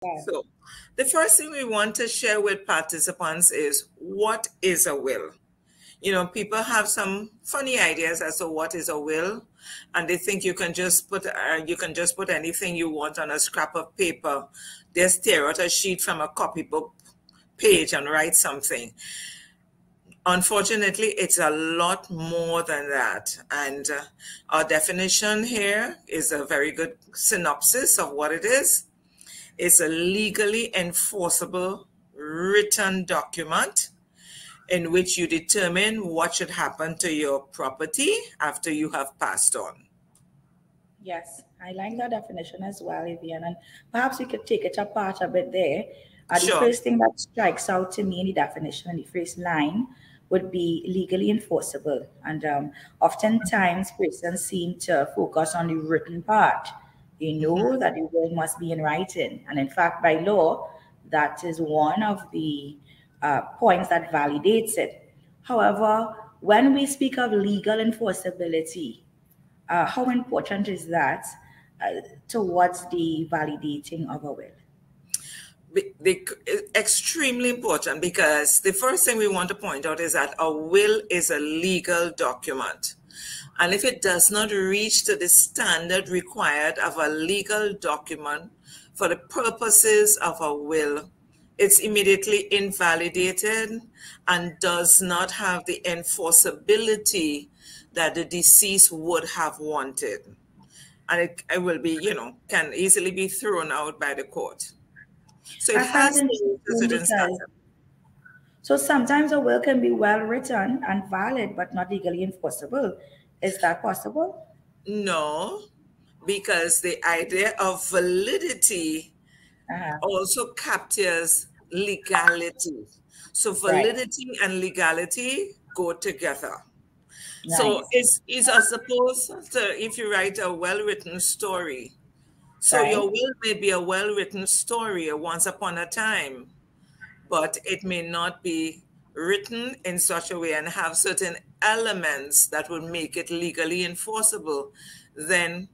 Yeah. So the first thing we want to share with participants is, what is a will? You know, people have some funny ideas as to what is a will, and they think you can just put anything you want on a scrap of paper. Just tear out a sheet from a copybook page and write something. Unfortunately, it's a lot more than that. And our definition here is a very good synopsis of what it is. It's a legally enforceable written document in which you determine what should happen to your property after you have passed on. Yes, I like that definition as well, Vivian. And perhaps we could take it apart a bit there. The Sure. first thing that strikes out to me in the definition, in the first line, would be legally enforceable. And oftentimes, persons seem to focus on the written part. They know that the will must be in writing. And in fact, by law, that is one of the points that validates it. However, when we speak of legal enforceability, how important is that towards the validating of a will? Extremely important, because the first thing we want to point out is that a will is a legal document. And if it does not reach to the standard required of a legal document for the purposes of a will, it's immediately invalidated and does not have the enforceability that the deceased would have wanted. And it will be, can easily be thrown out by the court. So it has so sometimes a will can be well written and valid, but not legally enforceable. Is that possible? No, because the idea of validity also captures legality. So validity and legality go together. Nice. So it's as opposed to if you write a well-written story. So your will may be a well-written story once upon a time, but it may not be written in such a way and have certain elements that would make it legally enforceable. Then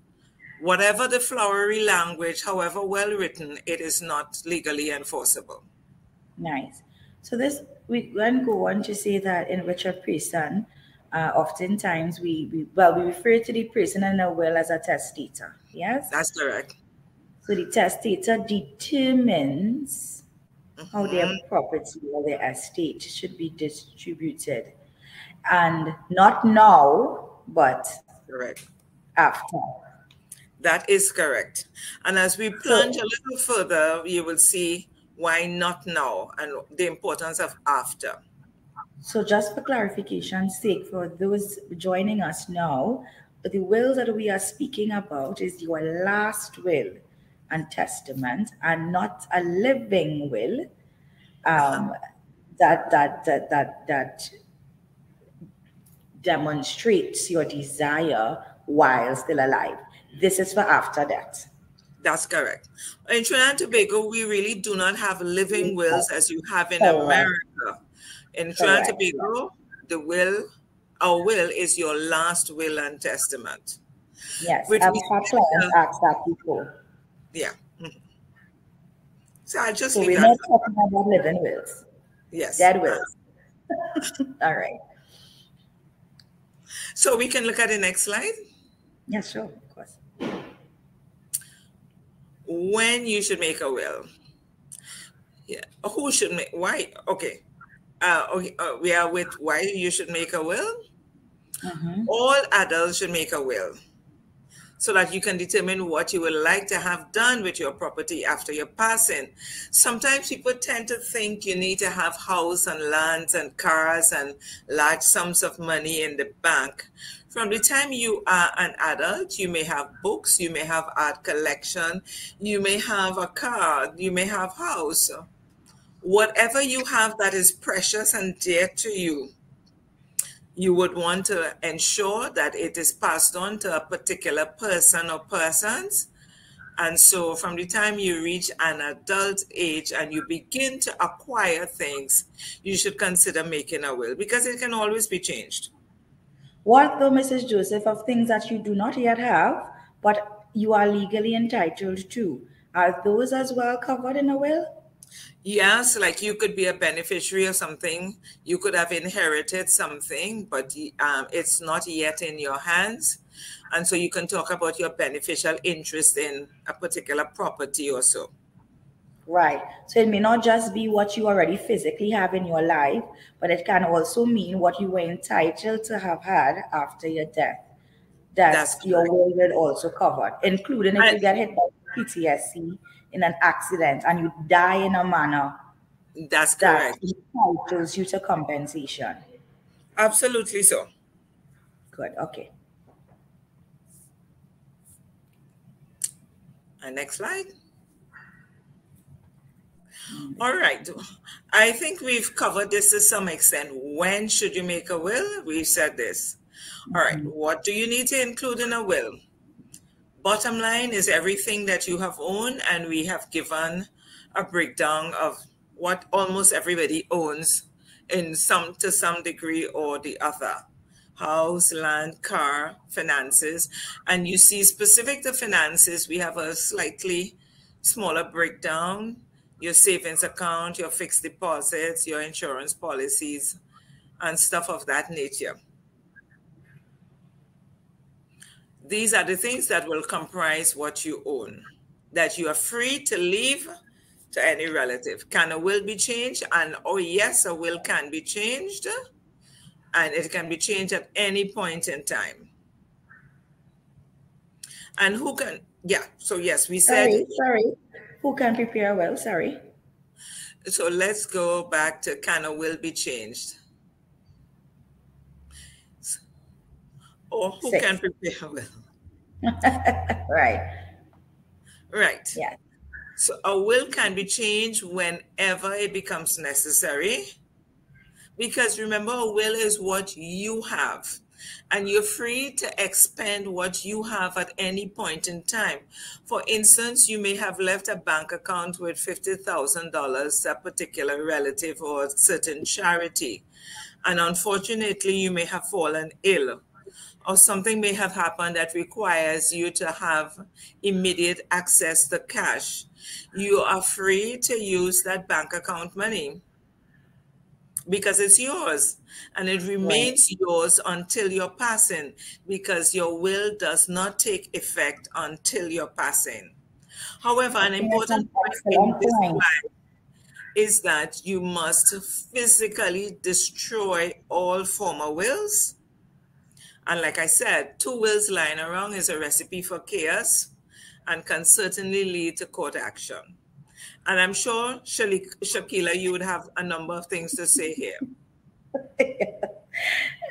whatever the flowery language, however well written, it is not legally enforceable. Nice. So this, we then go on to say that in which a person, oftentimes we refer to the person in a will as a testator. Yes? That's correct. So the testator determines how their property or their estate should be distributed. And not now, but correct. After. That is correct. And as we plunge a little further, you will see why not now and the importance of after. So just for clarification's sake, for those joining us now, the will that we are speaking about is your last will and testament, and not a living will that demonstrates your desire while still alive. This is for after death. That's correct. In Trinidad and Tobago, we really do not have living wills as you have in America. In Trinidad and Tobago, our will is your last will and testament. Yes, I've had clients ask that before. Yeah. So I just we're not talking about living wills. Yes. Dead wills. All right. So we can look at the next slide. Yeah, sure, of course. When you should make a will. Yeah. Who should make? Why? Okay. We are with why you should make a will. All adults should make a will, so that you can determine what you would like to have done with your property after your passing. Sometimes people tend to think you need to have house and lands and cars and large sums of money in the bank. From the time you are an adult, you may have books, you may have art collection, you may have a car, you may have house. Whatever you have that is precious and dear to you, you would want to ensure that it is passed on to a particular person or persons. And so from the time you reach an adult age and you begin to acquire things, you should consider making a will, because it can always be changed. What though, Mrs. Joseph, of things that you do not yet have, but you are legally entitled to? Are those as well covered in a will? Yes, like you could be a beneficiary of something. You could have inherited something, but it's not yet in your hands. And so you can talk about your beneficial interest in a particular property or so. Right. So it may not just be what you already physically have in your life, but it can also mean what you were entitled to have had after your death. That That's your correct. will will also cover, including if And you get hit by PTSD in an accident and you die in a manner that's that correct. entitles you to compensation. Absolutely so. Good. Okay. And next slide. All right. I think we've covered this to some extent. When should you make a will? We've said this. All right. What do you need to include in a will? Bottom line is everything that you have owned, and we have given a breakdown of what almost everybody owns in some degree or the other. House, land, car, finances. And you see specific to finances, we have a slightly smaller breakdown. Your savings account, your fixed deposits, your insurance policies, and stuff of that nature. These are the things that will comprise what you own, that you are free to leave to any relative. Can a will be changed? And oh yes, a will can be changed, and it can be changed at any point in time. And who can, yeah, so yes, we said, Sorry. Who can prepare well? Sorry. so let's go back to can a will be changed? Or who can 6. prepare a will? Right. Right. Yeah. So a will can be changed whenever it becomes necessary. Because remember, a will is what you have, and you're free to expend what you have at any point in time. For instance, you may have left a bank account with $50,000 to a particular relative or a certain charity, and unfortunately, you may have fallen ill, or something may have happened that requires you to have immediate access to cash. You are free to use that bank account money because it's yours, and it Right. remains yours until your passing, because your will does not take effect until your passing. However, I an think that's an important point in excellent this point. slide is that you must physically destroy all former wills. And like I said, two wills lying around is a recipe for chaos and can certainly lead to court action. And I'm sure, Shakila, you would have a number of things to say here.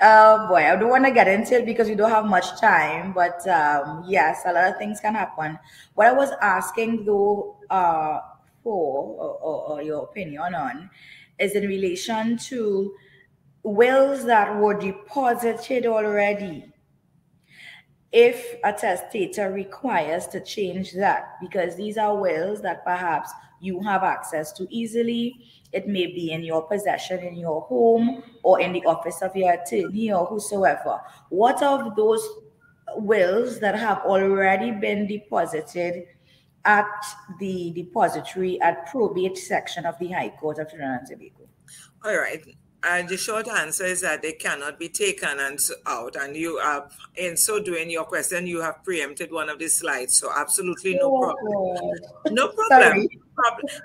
Oh boy, I don't want to get into it because we don't have much time, but yes, a lot of things can happen. What I was asking though, or your opinion on, is in relation to wills that were deposited already. If a testator requires to change that, because these are wills that perhaps you have access to easily. It may be in your possession, in your home, or in the office of your attorney or whosoever. What of those wills that have already been deposited at the depository at probate section of the High Court of Trinidad and Tobago? All right. The short answer is that they cannot be taken out. And you have, in so doing your question, you have preempted one of the slides. So absolutely no Oh problem. God. No problem. Sorry.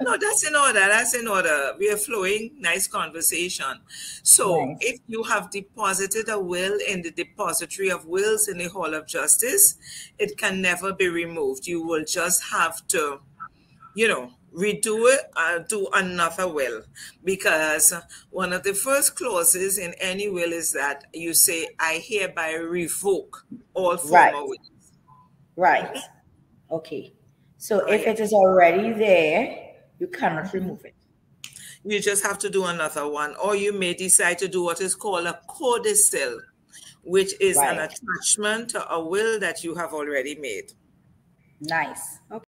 No, that's in order. That's in order. We are flowing. Nice conversation. So Nice. if you have deposited a will in the depository of wills in the Hall of Justice, it can never be removed. You will just have to, redo it, do another will, because one of the first clauses in any will is that you say, I hereby revoke all Right. former wills. Right. Okay. So Oh, if yeah. it is already there, you cannot remove it. You just have to do another one, or you may decide to do what is called a codicil, which is an Right. attachment to a will that you have already made. Nice.